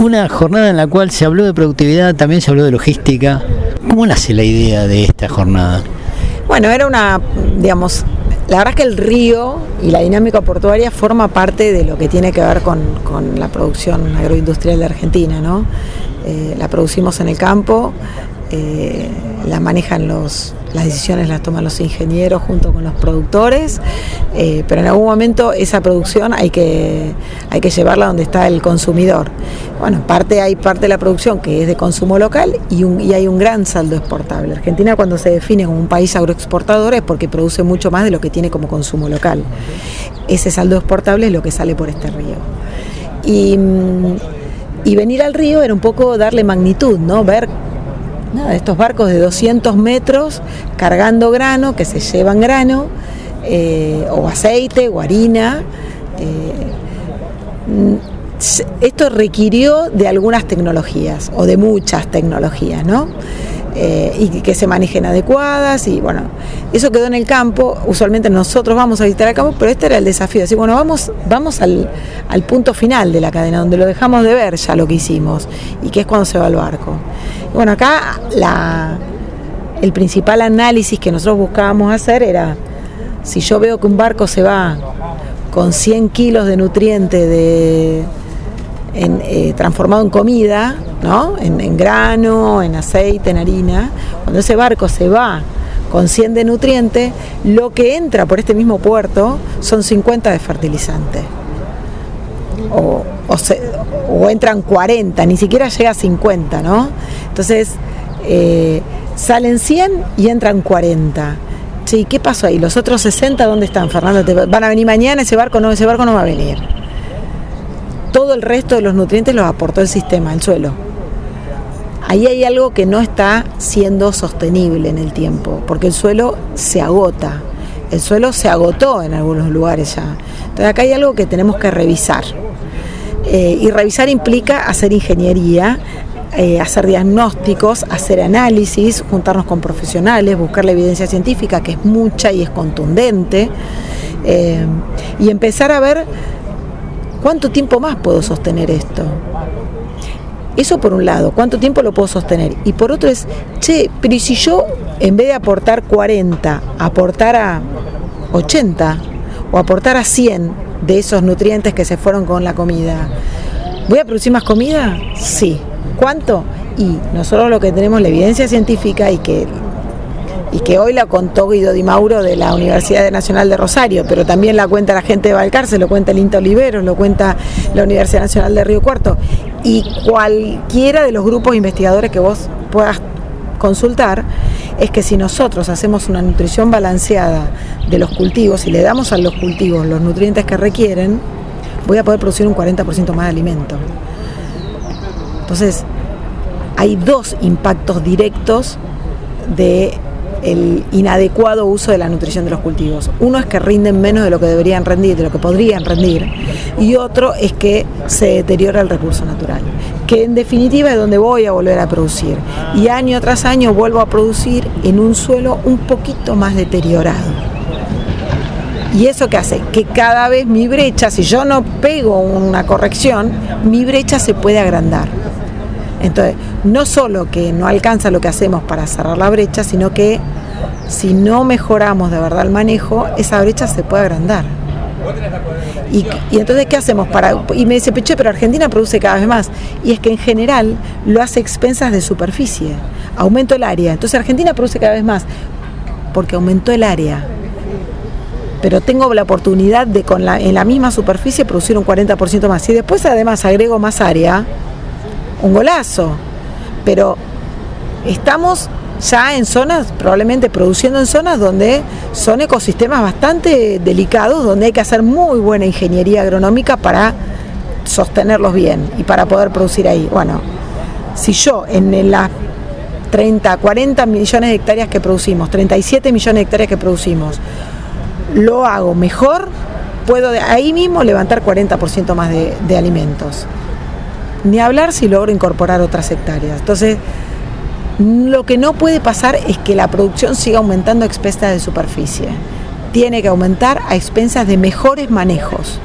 Una jornada en la cual se habló de productividad, también se habló de logística. ¿Cómo nace la idea de esta jornada? Bueno, era la verdad es que el río y la dinámica portuaria forma parte de lo que tiene que ver con la producción agroindustrial de Argentina, ¿no? La producimos en el campo, la manejan las decisiones las toman los ingenieros junto con los productores, pero en algún momento esa producción hay que llevarla donde está el consumidor. Bueno, hay parte de la producción que es de consumo local y hay un gran saldo exportable. Argentina, cuando se define como un país agroexportador, es porque produce mucho más de lo que tiene como consumo local. Ese saldo exportable es lo que sale por este río. Y venir al río era un poco darle magnitud, ¿no? Ver estos barcos de 200 metros cargando grano, que se llevan grano, o aceite, o harina. Esto requirió de algunas tecnologías, o de muchas tecnologías, ¿no? Y que se manejen adecuadas, y bueno, eso quedó en el campo. Usualmente nosotros vamos a visitar el campo, pero este era el desafío, decir, bueno, vamos al punto final de la cadena, donde lo dejamos de ver ya lo que hicimos, y que es cuando se va el barco. Y bueno, acá el principal análisis que nosotros buscábamos hacer era, si yo veo que un barco se va con 100 kilos de nutriente transformado en comida, ¿no? En grano, en aceite, en harina. Cuando ese barco se va con 100 de nutriente, lo que entra por este mismo puerto son 50 de fertilizante. O entran 40, ni siquiera llega a 50, ¿no? Entonces, salen 100 y entran 40. Sí, ¿qué pasó ahí? ¿Los otros 60 dónde están, Fernando? ¿Van a venir mañana? Ese barco no va a venir. Todo el resto de los nutrientes los aportó el sistema, el suelo. Ahí hay algo que no está siendo sostenible en el tiempo, porque el suelo se agota. El suelo se agotó en algunos lugares ya. Entonces acá hay algo que tenemos que revisar. Y revisar implica hacer ingeniería, hacer diagnósticos, hacer análisis, juntarnos con profesionales, buscar la evidencia científica, que es mucha y es contundente, y empezar a ver cuánto tiempo más puedo sostener esto. Eso por un lado, cuánto tiempo lo puedo sostener. Y por otro es, pero ¿y si yo en vez de aportar 40, aportar a 80 o aportar a 100 de esos nutrientes que se fueron con la comida? ¿Voy a producir más comida? Sí. ¿Cuánto? Y nosotros lo que tenemos, la evidencia científica, y que hoy la contó Guido Di Mauro de la Universidad Nacional de Rosario, pero también la cuenta la gente de Balcarce, lo cuenta el INTA Oliveros, lo cuenta la Universidad Nacional de Río Cuarto, y cualquiera de los grupos investigadores que vos puedas consultar, es que si nosotros hacemos una nutrición balanceada de los cultivos y le damos a los cultivos los nutrientes que requieren, voy a poder producir un 40% más de alimento. Entonces, hay dos impactos directos del inadecuado uso de la nutrición de los cultivos. Uno es que rinden menos de lo que deberían rendir, de lo que podrían rendir, y otro es que se deteriora el recurso natural, que en definitiva es donde voy a volver a producir. Y año tras año vuelvo a producir en un suelo un poquito más deteriorado. ¿Y eso qué hace? Que cada vez mi brecha, si yo no pego una corrección, mi brecha se puede agrandar. Entonces, no solo que no alcanza lo que hacemos para cerrar la brecha, sino que si no mejoramos de verdad el manejo, esa brecha se puede agrandar. Y entonces, ¿qué hacemos? Y me dice, pero Argentina produce cada vez más. Y es que en general lo hace a expensas de superficie. Aumento el área. Entonces Argentina produce cada vez más porque aumentó el área. Pero tengo la oportunidad de en la misma superficie producir un 40% más. Y después además agrego más área, un golazo. Pero estamos ya en zonas, probablemente produciendo en zonas donde son ecosistemas bastante delicados, donde hay que hacer muy buena ingeniería agronómica para sostenerlos bien y para poder producir ahí. Bueno, si yo en las 30, 40 millones de hectáreas que producimos, 37 millones de hectáreas que producimos, lo hago mejor, puedo ahí mismo levantar 40% más de alimentos. Ni hablar si logro incorporar otras hectáreas. Entonces, lo que no puede pasar es que la producción siga aumentando a expensas de superficie. Tiene que aumentar a expensas de mejores manejos.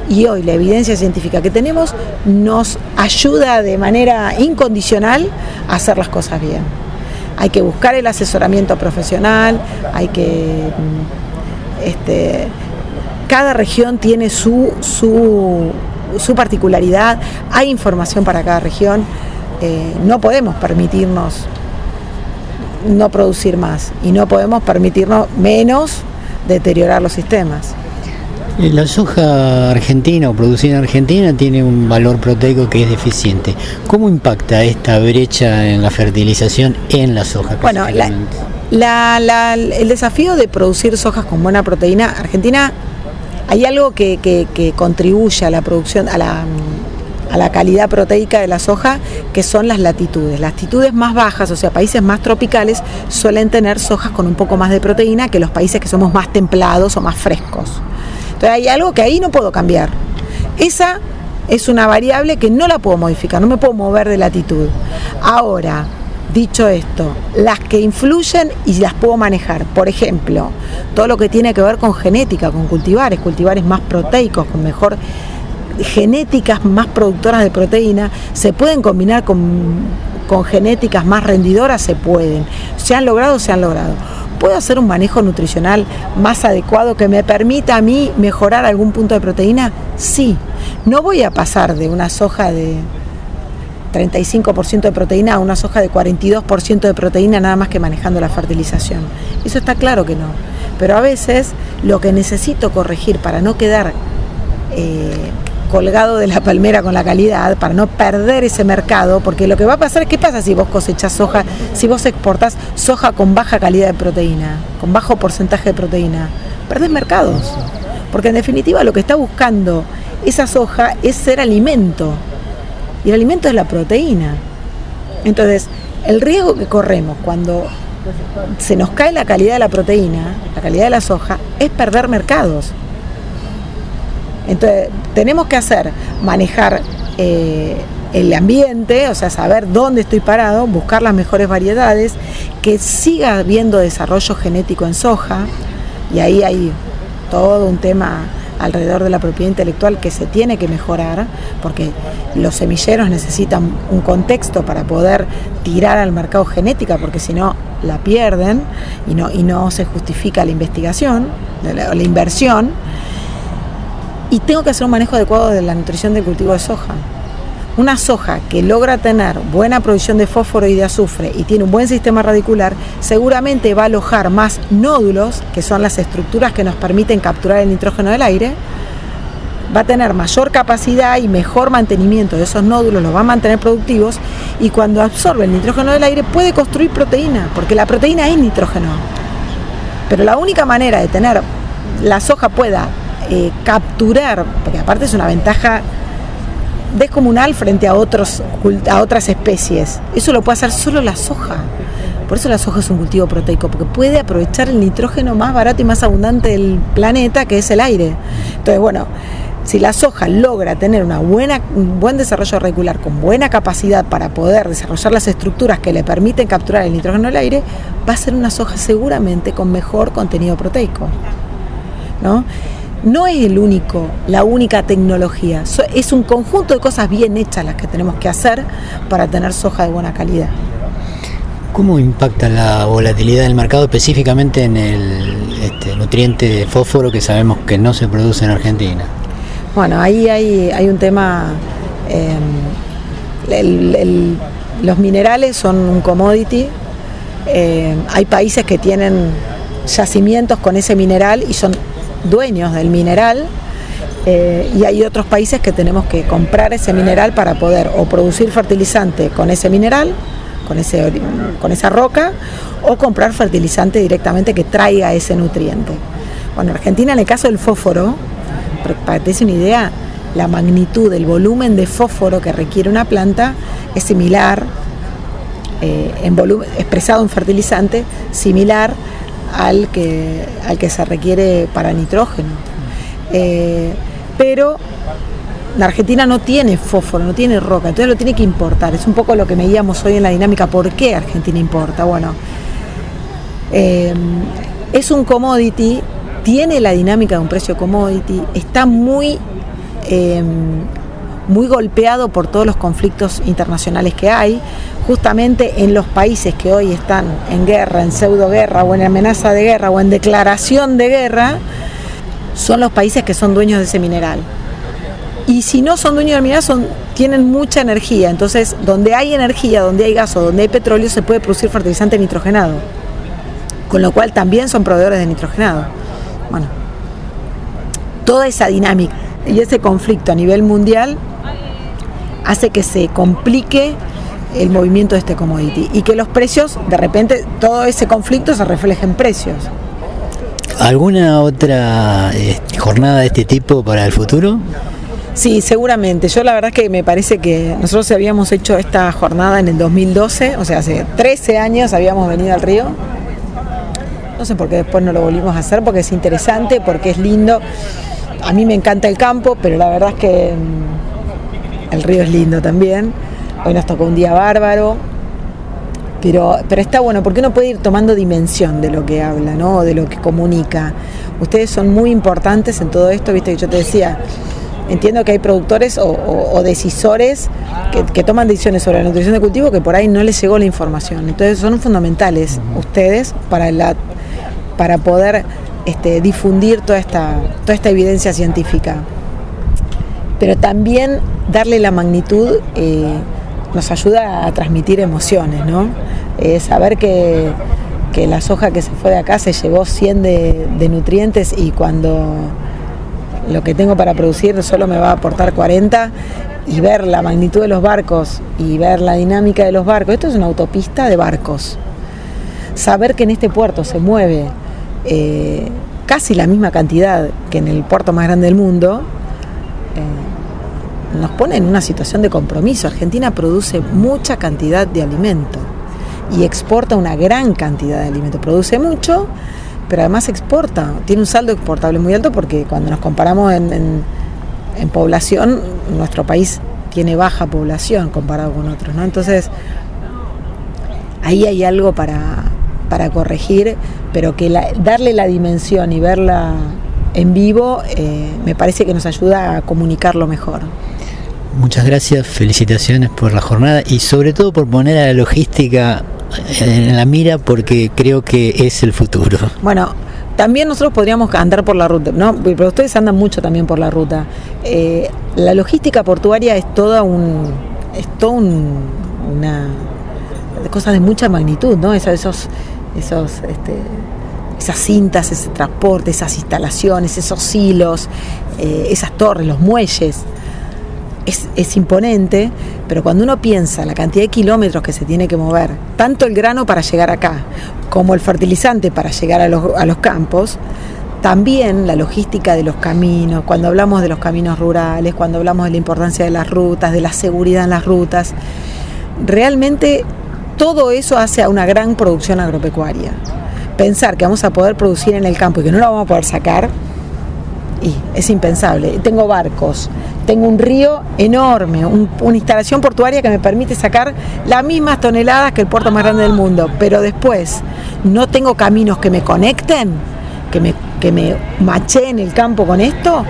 Y hoy la evidencia científica que tenemos nos ayuda de manera incondicional a hacer las cosas bien. Hay que buscar el asesoramiento profesional, hay que... cada región tiene su particularidad, hay información para cada región, no podemos permitirnos no producir más y no podemos permitirnos menos deteriorar los sistemas. La soja argentina o producida en Argentina tiene un valor proteico que es deficiente. ¿Cómo impacta esta brecha en la fertilización en la soja? Bueno, el desafío de producir sojas con buena proteína, Argentina, hay algo que contribuye a la producción, a la calidad proteica de la soja, que son las latitudes. Las latitudes más bajas, o sea, países más tropicales, suelen tener sojas con un poco más de proteína que los países que somos más templados o más frescos. Entonces hay algo que ahí no puedo cambiar. Esa es una variable que no la puedo modificar, no me puedo mover de latitud. Ahora, dicho esto, las que influyen y las puedo manejar, por ejemplo, todo lo que tiene que ver con genética, con cultivares más proteicos, con mejor genéticas más productoras de proteína, se pueden combinar con genéticas más rendidoras, se pueden. Se han logrado. ¿Puedo hacer un manejo nutricional más adecuado que me permita a mí mejorar algún punto de proteína? Sí. No voy a pasar de una soja de 35% de proteína a una soja de 42% de proteína nada más que manejando la fertilización. Eso está claro que no. Pero a veces lo que necesito corregir para no quedar colgado de la palmera con la calidad, para no perder ese mercado, porque lo que va a pasar es, ¿qué pasa si vos cosechás soja, si vos exportás soja con baja calidad de proteína, con bajo porcentaje de proteína? Perdés mercados, porque en definitiva lo que está buscando esa soja es ser alimento, y el alimento es la proteína. Entonces, el riesgo que corremos cuando se nos cae la calidad de la proteína, la calidad de la soja, es perder mercados. Entonces, tenemos que manejar el ambiente, o sea, saber dónde estoy parado, buscar las mejores variedades, que siga habiendo desarrollo genético en soja, y ahí hay todo un tema alrededor de la propiedad intelectual que se tiene que mejorar, porque los semilleros necesitan un contexto para poder tirar al mercado genética, porque si no la pierden y no se justifica la investigación, la inversión. Y tengo que hacer un manejo adecuado de la nutrición del cultivo de soja. Una soja que logra tener buena provisión de fósforo y de azufre y tiene un buen sistema radicular, seguramente va a alojar más nódulos, que son las estructuras que nos permiten capturar el nitrógeno del aire, va a tener mayor capacidad y mejor mantenimiento de esos nódulos, los va a mantener productivos, y cuando absorbe el nitrógeno del aire puede construir proteína, porque la proteína es nitrógeno. Pero la única manera de tener la soja pueda capturar, porque aparte es una ventaja descomunal frente a otras especies, eso lo puede hacer solo la soja. Por eso la soja es un cultivo proteico, porque puede aprovechar el nitrógeno más barato y más abundante del planeta, que es el aire. Entonces, bueno, si la soja logra tener un buen desarrollo radicular, con buena capacidad para poder desarrollar las estructuras que le permiten capturar el nitrógeno del aire, va a ser una soja seguramente con mejor contenido proteico, ¿no? No es la única tecnología, es un conjunto de cosas bien hechas las que tenemos que hacer para tener soja de buena calidad. ¿Cómo impacta la volatilidad del mercado específicamente en el nutriente de fósforo que sabemos que no se produce en Argentina? Bueno, ahí hay un tema, los minerales son un commodity, hay países que tienen yacimientos con ese mineral y son dueños del mineral, y hay otros países que tenemos que comprar ese mineral para poder o producir fertilizante con ese mineral, con esa roca, o comprar fertilizante directamente que traiga ese nutriente. Bueno, Argentina, en el caso del fósforo, para que te des una idea, la magnitud, el volumen de fósforo que requiere una planta es similar, en volumen, expresado en fertilizante, similar al que se requiere para nitrógeno. Pero la Argentina no tiene fósforo, no tiene roca, entonces lo tiene que importar. Es un poco lo que medíamos hoy en la dinámica. ¿Por qué Argentina importa? Bueno, es un commodity, tiene la dinámica de un precio commodity, está muy muy golpeado por todos los conflictos internacionales que hay. Justamente en los países que hoy están en guerra, en pseudo guerra o en amenaza de guerra o en declaración de guerra, son los países que son dueños de ese mineral. Y si no son dueños del mineral, tienen mucha energía. Entonces, donde hay energía, donde hay gas o donde hay petróleo, se puede producir fertilizante nitrogenado. Con lo cual también son proveedores de nitrogenado. Bueno, toda esa dinámica y ese conflicto a nivel mundial hace que se complique el movimiento de este commodity y que los precios, de repente, todo ese conflicto se refleje en precios. ¿Alguna otra jornada de este tipo para el futuro? Sí, seguramente. Yo la verdad es que me parece que nosotros habíamos hecho esta jornada en el 2012, o sea, hace 13 años habíamos venido al río. No sé por qué después no lo volvimos a hacer, porque es interesante, porque es lindo. A mí me encanta el campo, pero la verdad es que el río es lindo también. Hoy nos tocó un día bárbaro, pero está bueno, porque uno puede ir tomando dimensión de lo que habla, ¿no? O de lo que comunica. Ustedes son muy importantes en todo esto, viste que yo te decía, entiendo que hay productores o decisores que toman decisiones sobre la nutrición de cultivo que por ahí no les llegó la información. Entonces son fundamentales ustedes para poder difundir toda esta evidencia científica. Pero también darle la magnitud nos ayuda a transmitir emociones, ¿no? Saber que la soja que se fue de acá se llevó 100 de nutrientes y cuando lo que tengo para producir solo me va a aportar 40, y ver la magnitud de los barcos y ver la dinámica de los barcos. Esto es una autopista de barcos. Saber que en este puerto se mueve casi la misma cantidad que en el puerto más grande del mundo, nos pone en una situación de compromiso. Argentina produce mucha cantidad de alimento y exporta una gran cantidad de alimento. Produce mucho, pero además exporta. Tiene un saldo exportable muy alto porque cuando nos comparamos en población, nuestro país tiene baja población comparado con otros, ¿no? Entonces, ahí hay algo para corregir, pero que darle la dimensión y verla en vivo me parece que nos ayuda a comunicarlo mejor. Muchas gracias, felicitaciones por la jornada y sobre todo por poner a la logística en la mira, porque creo que es el futuro. Bueno, también nosotros podríamos andar por la ruta, ¿no? Pero ustedes andan mucho también por la ruta. La logística portuaria es toda una cosa de mucha magnitud, ¿no? Esas cintas, ese transporte, esas instalaciones, esos hilos, esas torres, los muelles. Es imponente, pero cuando uno piensa la cantidad de kilómetros que se tiene que mover, tanto el grano para llegar acá, como el fertilizante para llegar a los campos, también la logística de los caminos, cuando hablamos de los caminos rurales, cuando hablamos de la importancia de las rutas, de la seguridad en las rutas, realmente todo eso hace a una gran producción agropecuaria. Pensar que vamos a poder producir en el campo y que no lo vamos a poder sacar, y es impensable. Tengo barcos, tengo un río enorme, una instalación portuaria que me permite sacar las mismas toneladas que el puerto más grande del mundo, pero después no tengo caminos que me conecten, que me macheen el campo con esto,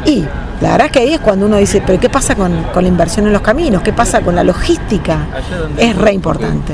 y la verdad es que ahí es cuando uno dice, pero ¿qué pasa con la inversión en los caminos? ¿Qué pasa con la logística? Es re importante.